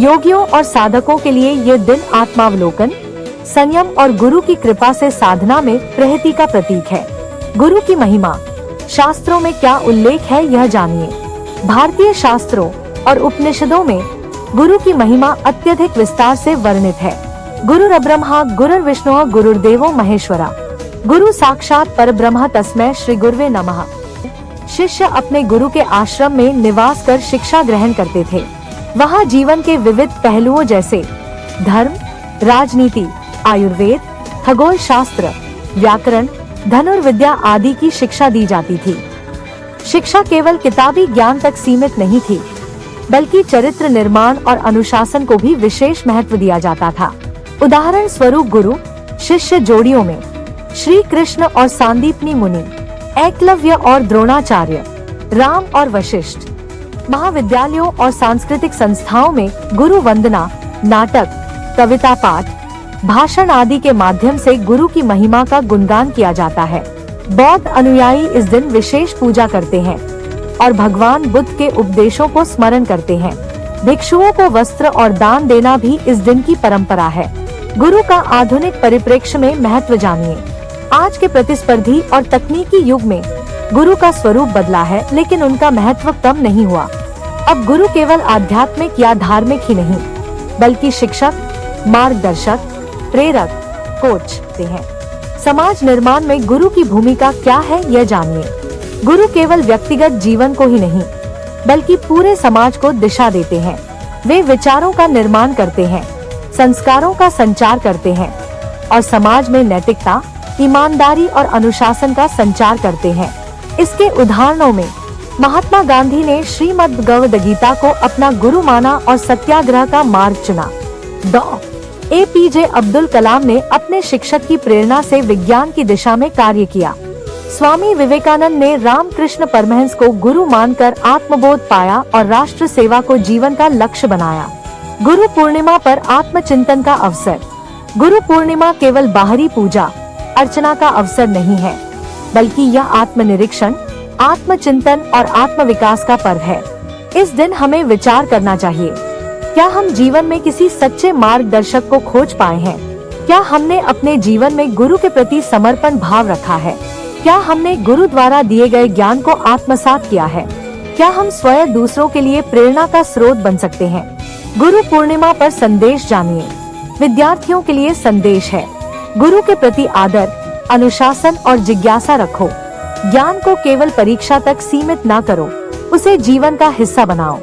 योगियों और साधकों के लिए ये दिन आत्मावलोकन, संयम और गुरु की कृपा से साधना में प्रगति का प्रतीक है। गुरु की महिमा, शास्त्रों में क्या उल्लेख है यह जानिए। भारतीय शास्त्रों और उपनिषदों में गुरु की महिमा अत्यधिक विस्तार से वर्णित है। गुरुर्ब्रह्मा गुरुर्विष्णु गुरुर्देवो महेश्वरा, गुरु साक्षात परब्रह्म तस्मै श्री गुरुवे नमः। शिष्य अपने गुरु के आश्रम में निवास कर शिक्षा ग्रहण करते थे। वहाँ जीवन के विविध पहलुओं जैसे धर्म, राजनीति, आयुर्वेद, खगोल शास्त्र, व्याकरण, धनुर्विद्या आदि की शिक्षा दी जाती थी। शिक्षा केवल किताबी ज्ञान तक सीमित नहीं थी, बल्कि चरित्र निर्माण और अनुशासन को भी विशेष महत्व दिया जाता था। उदाहरण स्वरूप गुरु शिष्य जोड़ियों में श्री कृष्ण और सांदीपनी मुनि, एकलव्य और द्रोणाचार्य, राम और वशिष्ठ। महाविद्यालयों और सांस्कृतिक संस्थाओं में गुरु वंदना, नाटक, कविता पाठ, भाषण आदि के माध्यम से गुरु की महिमा का गुणगान किया जाता है। बौद्ध अनुयायी इस दिन विशेष पूजा करते हैं और भगवान बुद्ध के उपदेशों को स्मरण करते हैं। भिक्षुओं को वस्त्र और दान देना भी इस दिन की परंपरा है। गुरु का आधुनिक परिप्रेक्ष्य में महत्व जानिए। आज के प्रतिस्पर्धी और तकनीकी युग में गुरु का स्वरूप बदला है, लेकिन उनका महत्व कम नहीं हुआ। अब गुरु केवल आध्यात्मिक या धार्मिक ही नहीं, बल्कि शिक्षक, मार्गदर्शक, प्रेरक, कोच हैं। समाज निर्माण में गुरु की भूमिका क्या है यह जानिए। गुरु केवल व्यक्तिगत जीवन को ही नहीं, बल्कि पूरे समाज को दिशा देते हैं। वे विचारों का निर्माण करते हैं, संस्कारों का संचार करते हैं और समाज में नैतिकता, ईमानदारी और अनुशासन का संचार करते हैं। इसके उदाहरणों में महात्मा गांधी ने श्रीमद् भगवद गीता को अपना गुरु माना और सत्याग्रह का मार्ग चुना। APJ अब्दुल कलाम ने अपने शिक्षक की प्रेरणा से विज्ञान की दिशा में कार्य किया। स्वामी विवेकानंद ने रामकृष्ण परमहंस को गुरु मानकर आत्मबोध पाया और राष्ट्र सेवा को जीवन का लक्ष्य बनाया। गुरु पूर्णिमा पर आत्मचिंतन का अवसर। गुरु पूर्णिमा केवल बाहरी पूजा अर्चना का अवसर नहीं है, बल्कि यह आत्मनिरीक्षण, आत्मचिंतन और आत्मविकास का पर्व है। इस दिन हमें विचार करना चाहिए, क्या हम जीवन में किसी सच्चे मार्गदर्शक को खोज पाए हैं? क्या हमने अपने जीवन में गुरु के प्रति समर्पण भाव रखा है? क्या हमने गुरु द्वारा दिए गए ज्ञान को आत्मसात किया है? क्या हम स्वयं दूसरों के लिए प्रेरणा का स्रोत बन सकते हैं? गुरु पूर्णिमा पर संदेश जानिए। विद्यार्थियों के लिए संदेश है, गुरु के प्रति आदर, अनुशासन और जिज्ञासा रखो। ज्ञान को केवल परीक्षा तक सीमित ना करो, उसे जीवन का हिस्सा बनाओ।